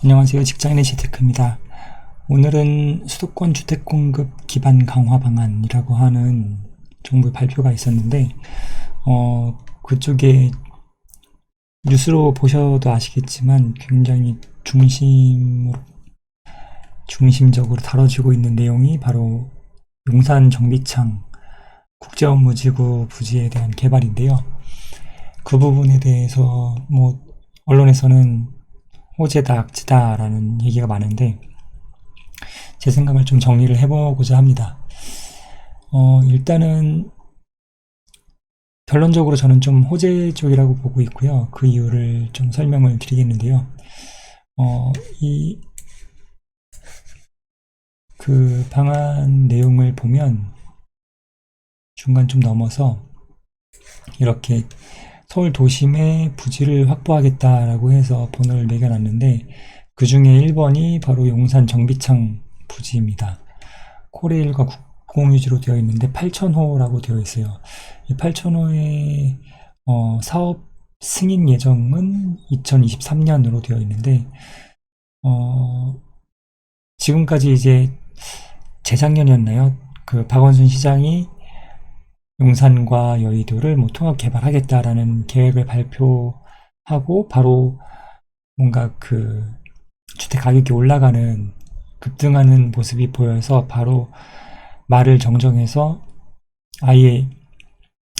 안녕하세요. 직장인의 재테크입니다. 오늘은 수도권 주택 공급 기반 강화 방안이라고 하는 정부의 발표가 있었는데 그쪽에 뉴스로 보셔도 아시겠지만 굉장히 중심적으로 다뤄지고 있는 내용이 바로 용산 정비창 국제업무지구 부지에 대한 개발인데요. 그 부분에 대해서 언론에서는 호재다 악재다 라는 얘기가 많은데 제 생각을 좀 정리를 해보고자 합니다. 일단은 결론적으로 저는 좀 호재 쪽이라고 보고 있고요. 그 이유를 좀 설명을 드리겠는데요. 그 방안 내용을 보면 중간 좀 넘어서 이렇게 서울 도심에 부지를 확보하겠다라고 해서 번호를 매겨놨는데 그 중에 1번이 바로 용산 정비창 부지입니다. 코레일과 국공유지로 되어 있는데 8,000호라고 되어 있어요. 이 8,000호의 사업 승인 예정은 2023년으로 되어 있는데 지금까지 이제 재작년이었나요? 그 박원순 시장이 용산과 여의도를 통합 개발하겠다라는 계획을 발표하고 바로 뭔가 그 주택 가격이 급등하는 모습이 보여서 바로 말을 정정해서 아예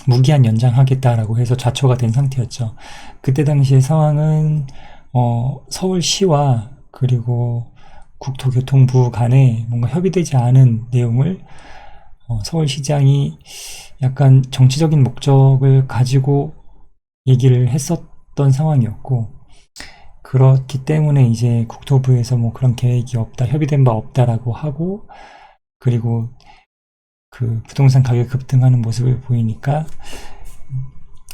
무기한 연장하겠다라고 해서 좌초가 된 상태였죠. 그때 당시의 상황은 서울시와 그리고 국토교통부 간에 뭔가 협의되지 않은 내용을 서울시장이 약간 정치적인 목적을 가지고 얘기를 했었던 상황이었고, 그렇기 때문에 이제 국토부에서 그런 계획이 없다, 협의된 바 없다라고 하고, 그리고 그 부동산 가격 급등하는 모습을 보이니까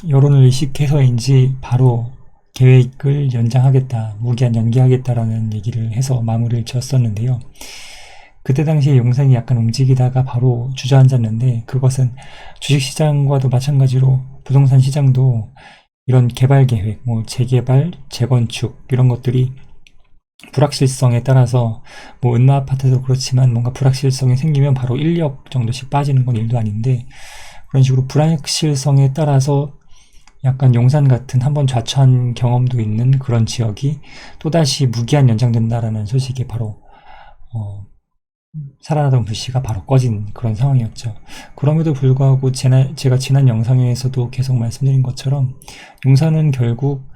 여론을 의식해서인지 바로 계획을 연장하겠다, 무기한 연기하겠다라는 얘기를 해서 마무리를 지었었는데요. 그때 당시에 용산이 약간 움직이다가 바로 주저앉았는데, 그것은 주식시장과도 마찬가지로 부동산 시장도 이런 개발 계획, 재개발, 재건축 이런 것들이 불확실성에 따라서 은마 아파트도 그렇지만 뭔가 불확실성이 생기면 바로 1억 정도씩 빠지는 건 일도 아닌데, 그런 식으로 불확실성에 따라서 약간 용산 같은 한번 좌초한 경험도 있는 그런 지역이 또다시 무기한 연장된다라는 소식이 바로 살아나던 불씨가 바로 꺼진 그런 상황이었죠. 그럼에도 불구하고 제가 지난 영상에서도 계속 말씀드린 것처럼 용산은 결국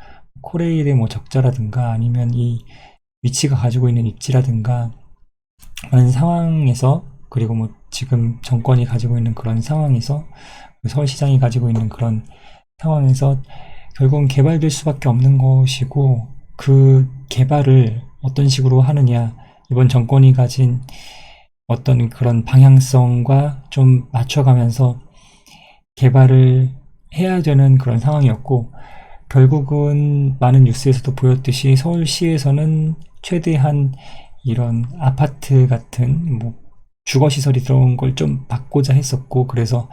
코레일의 적자라든가 아니면 이 위치가 가지고 있는 입지라든가 그런 상황에서, 그리고 지금 정권이 가지고 있는 그런 상황에서, 서울시장이 가지고 있는 그런 상황에서 결국은 개발될 수밖에 없는 것이고, 그 개발을 어떤 식으로 하느냐, 이번 정권이 가진 어떤 그런 방향성과 좀 맞춰가면서 개발을 해야 되는 그런 상황이었고, 결국은 많은 뉴스에서도 보였듯이 서울시에서는 최대한 이런 아파트 같은 주거시설이 들어온 걸 좀 받고자 했었고, 그래서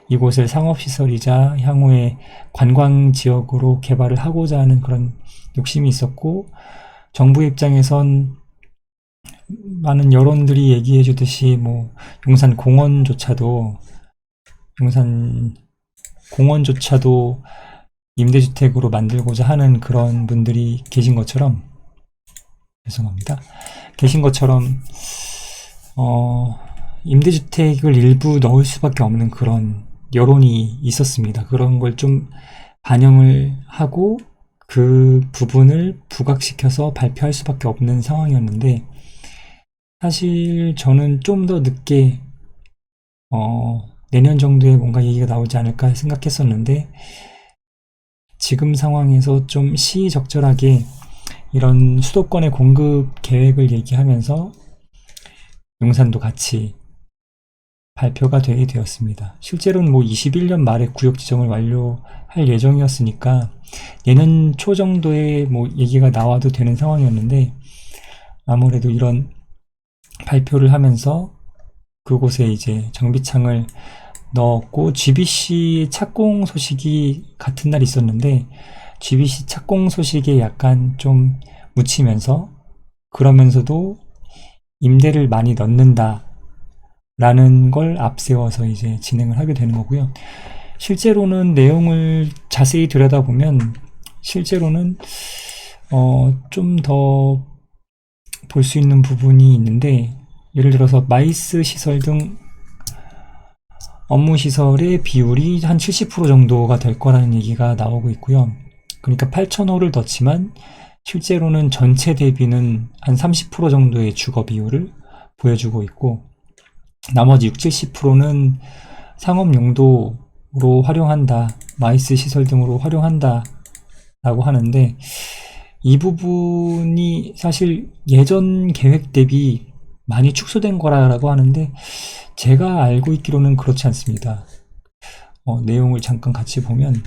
이곳을 상업시설이자 향후에 관광지역으로 개발을 하고자 하는 그런 욕심이 있었고, 정부 입장에선 많은 여론들이 얘기해 주듯이 용산 공원조차도 임대주택으로 만들고자 하는 그런 분들이 계신 것처럼 임대주택을 일부 넣을 수밖에 없는 그런 여론이 있었습니다. 그런 걸 좀 반영을 하고 그 부분을 부각시켜서 발표할 수밖에 없는 상황이었는데, 사실 저는 좀 더 늦게 내년 정도에 뭔가 얘기가 나오지 않을까 생각했었는데, 지금 상황에서 좀 시의적절하게 이런 수도권의 공급 계획을 얘기하면서 용산도 같이 발표가 되게 되었습니다. 실제로는 뭐 21년 말에 구역 지정을 완료할 예정이었으니까 내년 초 정도에 뭐 얘기가 나와도 되는 상황이었는데, 아무래도 이런 발표를 하면서 그곳에 이제 정비창을 넣었고, GBC 착공 소식이 같은 날 있었는데 GBC 착공 소식에 약간 좀 묻히면서, 그러면서도 임대를 많이 넣는다 라는 걸 앞세워서 이제 진행을 하게 되는 거고요. 실제로는 내용을 자세히 들여다보면 실제로는 좀 더 볼 수 있는 부분이 있는데, 예를 들어서 마이스 시설 등 업무 시설의 비율이 한 70% 정도가 될 거라는 얘기가 나오고 있고요. 그러니까 8,000호를 넣지만 실제로는 전체 대비는 한 30% 정도의 주거 비율을 보여주고 있고, 나머지 60, 70%는 상업 용도로 활용한다, 마이스 시설 등으로 활용한다 라고 하는데, 이 부분이 사실 예전 계획 대비 많이 축소된 거라고 하는데, 제가 알고 있기로는 그렇지 않습니다. 내용을 잠깐 같이 보면,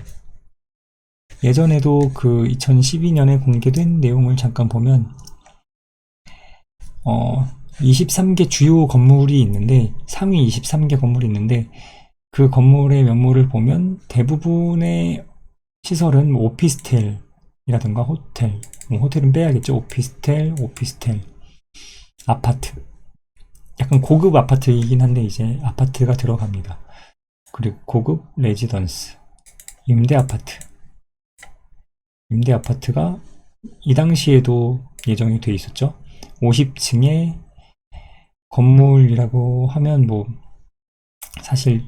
예전에도 그 2012년에 공개된 내용을 잠깐 보면 23개 주요 건물이 있는데, 상위 23개 건물이 있는데, 그 건물의 면모를 보면 대부분의 시설은 뭐 오피스텔이라든가 호텔, 뭐 호텔은 빼야겠죠. 오피스텔, 아파트, 약간 고급 아파트이긴 한데 이제 아파트가 들어갑니다. 그리고 고급 레지던스, 임대 아파트가 이 당시에도 예정이 돼 있었죠. 50층의 건물이라고 하면 뭐 사실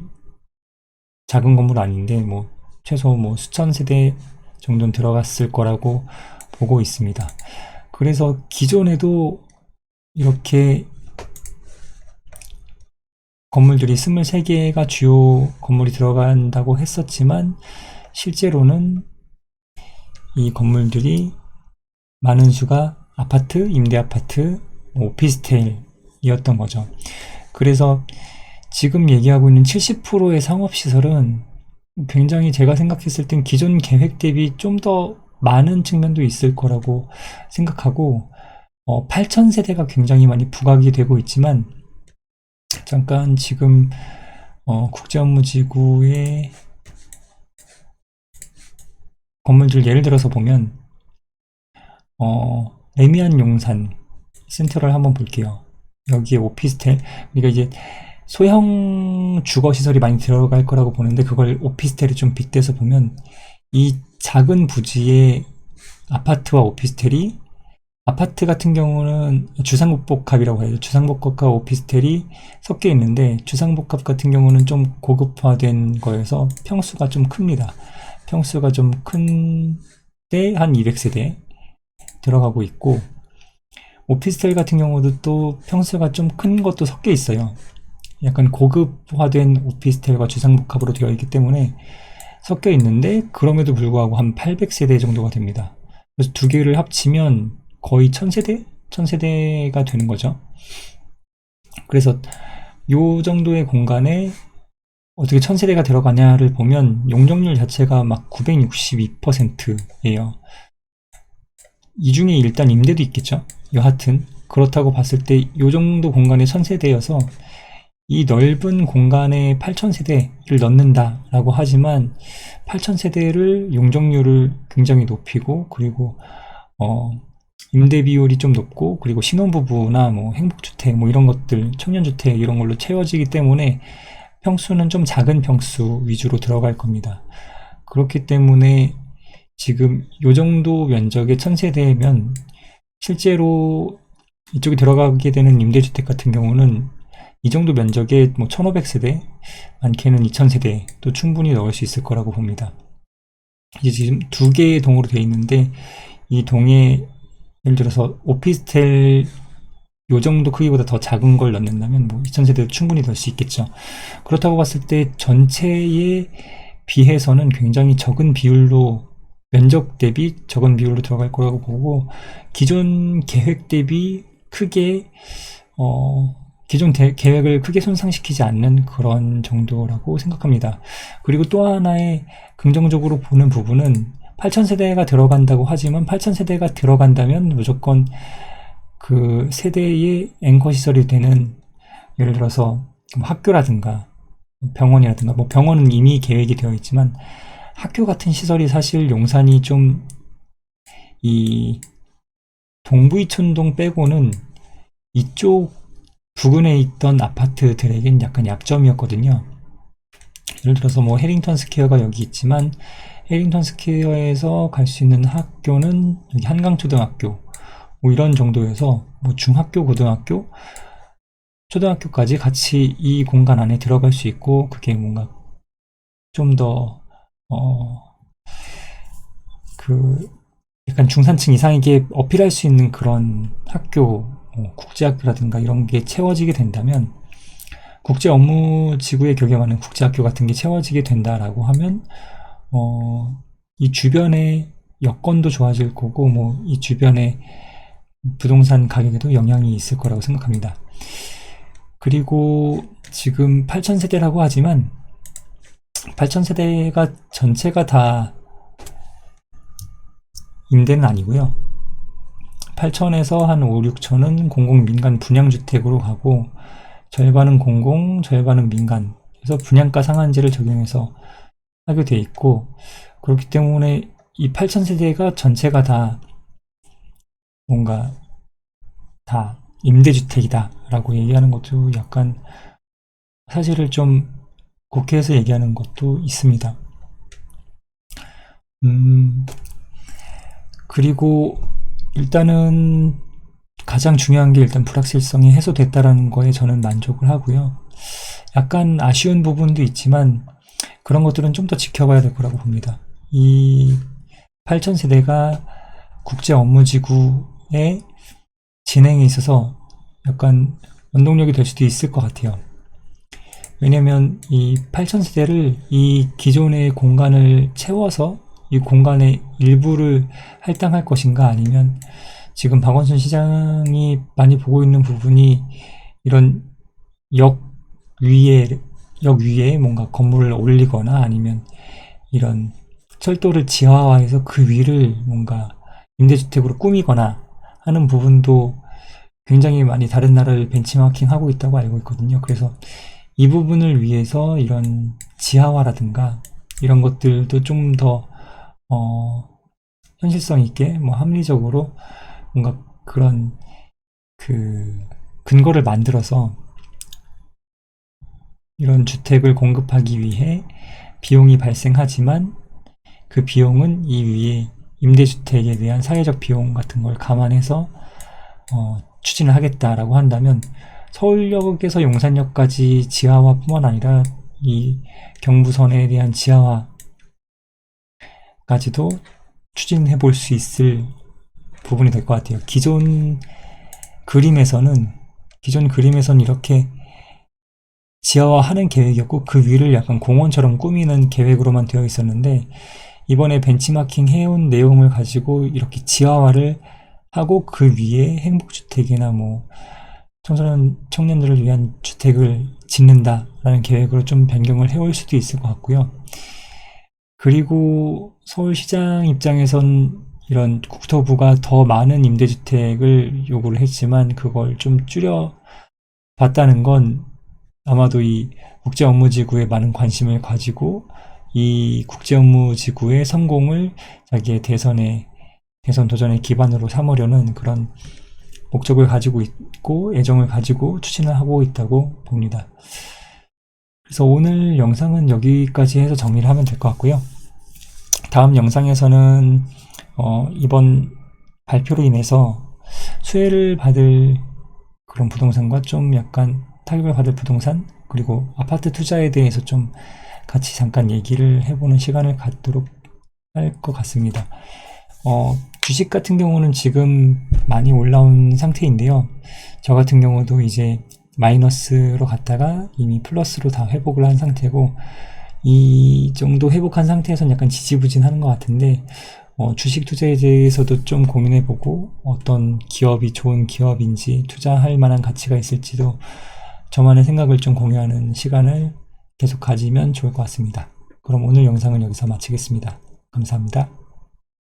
작은 건물 아닌데, 뭐 최소 뭐 수천 세대 정도는 들어갔을 거라고 보고 있습니다. 그래서 기존에도 이렇게 건물들이 23개가 주요 건물이 들어간다고 했었지만, 실제로는 이 건물들이 많은 수가 아파트, 임대 아파트, 오피스텔이었던 거죠. 그래서 지금 얘기하고 있는 70%의 상업시설은 굉장히, 제가 생각했을 땐 기존 계획 대비 좀 더 많은 측면도 있을 거라고 생각하고, 8,000세대가 굉장히 많이 부각이 되고 있지만, 잠깐 지금 국제업무지구의 건물들 예를 들어서 보면, 레미안 용산 센터를 한번 볼게요. 여기에 오피스텔, 그러니까 이제 소형 주거시설이 많이 들어갈 거라고 보는데, 그걸 오피스텔에 좀 빗대서 보면 이 작은 부지에 아파트와 오피스텔이, 아파트 같은 경우는 주상복합이라고 해요. 주상복합과 오피스텔이 섞여 있는데, 주상복합 같은 경우는 좀 고급화된 거여서 평수가 좀 큽니다. 평수가 좀 큰데 한 200세대 들어가고 있고, 오피스텔 같은 경우도 또 평수가 좀 큰 것도 섞여 있어요. 약간 고급화된 오피스텔과 주상복합으로 되어 있기 때문에 섞여 있는데, 그럼에도 불구하고 한 800세대 정도가 됩니다. 그래서 두 개를 합치면 거의 1000세대? 1000세대가 되는 거죠. 그래서 요 정도의 공간에 어떻게 1000세대가 들어가냐를 보면 용적률 자체가 막 962%예요. 이 중에 일단 임대도 있겠죠. 여하튼 그렇다고 봤을 때 요 정도 공간에 1000세대여서 이 넓은 공간에 8000세대를 넣는다라고 하지만, 8000세대를 용적률을 굉장히 높이고, 그리고 임대 비율이 좀 높고, 그리고 신혼부부나 뭐 행복주택, 뭐 이런 것들, 청년주택 이런 걸로 채워지기 때문에 평수는 좀 작은 평수 위주로 들어갈 겁니다. 그렇기 때문에 지금 요 정도 면적의 1000세대면 실제로 이쪽에 들어가게 되는 임대주택 같은 경우는 이 정도 면적에 뭐 1500세대, 많게는 2000세대도 충분히 넣을 수 있을 거라고 봅니다. 이제 지금 두 개의 동으로 되어 있는데, 이 동에 예를 들어서 오피스텔 요 정도 크기보다 더 작은 걸 넣는다면 뭐 2000세대도 충분히 넣을 수 있겠죠. 그렇다고 봤을 때 전체에 비해서는 굉장히 적은 비율로, 면적 대비 적은 비율로 들어갈 거라고 보고, 기존 계획 대비 크게 기존 계획을 크게 손상시키지 않는 그런 정도라고 생각합니다. 그리고 또 하나의 긍정적으로 보는 부분은 8000세대가 들어간다고 하지만 8000세대가 들어간다면 무조건 그 세대의 앵커 시설이 되는, 예를 들어서 뭐 학교라든가 병원이라든가, 뭐 병원은 이미 계획이 되어 있지만 학교 같은 시설이 사실 용산이 좀 이 동부이촌동 빼고는 이쪽 부근에 있던 아파트들에겐 약간 약점이었거든요. 예를 들어서 뭐 해링턴 스퀘어가 여기 있지만 해링턴 스퀘어에서 갈 수 있는 학교는 여기 한강초등학교 뭐 이런 정도여서 뭐 중학교, 고등학교, 초등학교까지 같이 이 공간 안에 들어갈 수 있고, 그게 뭔가 좀 더 그 약간 중산층 이상에게 어필할 수 있는 그런 학교, 국제학교라든가 이런 게 채워지게 된다면, 국제 업무 지구에 교감하는 국제학교 같은 게 채워지게 된다라고 하면 이 주변의 여건도 좋아질 거고, 뭐 이 주변의 부동산 가격에도 영향이 있을 거라고 생각합니다. 그리고 지금 8000세대라고 하지만 8000세대가 전체가 다 임대는 아니고요. 8000에서 한 5, 6천은 공공 민간 분양주택으로 가고, 절반은 공공, 절반은 민간, 그래서 분양가 상한제를 적용해서 하게 돼 있고, 그렇기 때문에 이 8000세대가 전체가 다 뭔가 다 임대주택이다 라고 얘기하는 것도 약간 사실을 좀 국회에서 얘기하는 것도 있습니다. 그리고 일단은 가장 중요한 게 일단 불확실성이 해소됐다라는 거에 저는 만족을 하고요. 약간 아쉬운 부분도 있지만 그런 것들은 좀 더 지켜봐야 될 거라고 봅니다. 이 8000세대가 국제 업무지구의 진행에 있어서 약간 원동력이 될 수도 있을 것 같아요. 왜냐면 이 8000세대를 이 기존의 공간을 채워서 이 공간의 일부를 할당할 것인가, 아니면 지금 박원순 시장이 많이 보고 있는 부분이 이런 역 위에 뭔가 건물을 올리거나, 아니면 이런 철도를 지하화해서 그 위를 뭔가 임대주택으로 꾸미거나 하는 부분도 굉장히 많이 다른 나라를 벤치마킹 하고 있다고 알고 있거든요. 그래서 이 부분을 위해서 이런 지하화라든가 이런 것들도 좀 더 현실성 있게, 뭐 합리적으로 뭔가 그런 그 근거를 만들어서 이런 주택을 공급하기 위해 비용이 발생하지만 그 비용은 이 위에 임대주택에 대한 사회적 비용 같은 걸 감안해서 추진을 하겠다라고 한다면, 서울역에서 용산역까지 지하화뿐만 아니라 이 경부선에 대한 지하화까지도 추진해 볼 수 있을 부분이 될 것 같아요. 기존 그림에서는 이렇게 지하화하는 계획이었고, 그 위를 약간 공원처럼 꾸미는 계획으로만 되어 있었는데, 이번에 벤치마킹 해온 내용을 가지고 이렇게 지하화를 하고 그 위에 행복주택이나 뭐 청년들을 위한 주택을 짓는다라는 계획으로 좀 변경을 해올 수도 있을 것 같고요. 그리고 서울시장 입장에선 이런 국토부가 더 많은 임대주택을 요구를 했지만 그걸 좀 줄여 봤다는 건, 아마도 이 국제업무지구에 많은 관심을 가지고 이 국제업무지구의 성공을 자기의 대선 도전의 기반으로 삼으려는 그런 목적을 가지고 있고 애정을 가지고 추진을 하고 있다고 봅니다. 그래서 오늘 영상은 여기까지 해서 정리를 하면 될 것 같고요. 다음 영상에서는 이번 발표로 인해서 수혜를 받을 그런 부동산과 좀 약간 타격을 받을 부동산, 그리고 아파트 투자에 대해서 좀 같이 잠깐 얘기를 해보는 시간을 갖도록 할 것 같습니다. 주식 같은 경우는 지금 많이 올라온 상태인데요. 저 같은 경우도 이제 마이너스로 갔다가 이미 플러스로 다 회복을 한 상태고, 이 정도 회복한 상태에서는 약간 지지부진하는 것 같은데, 주식 투자에 대해서도 좀 고민해보고 어떤 기업이 좋은 기업인지 투자할 만한 가치가 있을지도 저만의 생각을 좀 공유하는 시간을 계속 가지면 좋을 것 같습니다. 그럼 오늘 영상은 여기서 마치겠습니다. 감사합니다.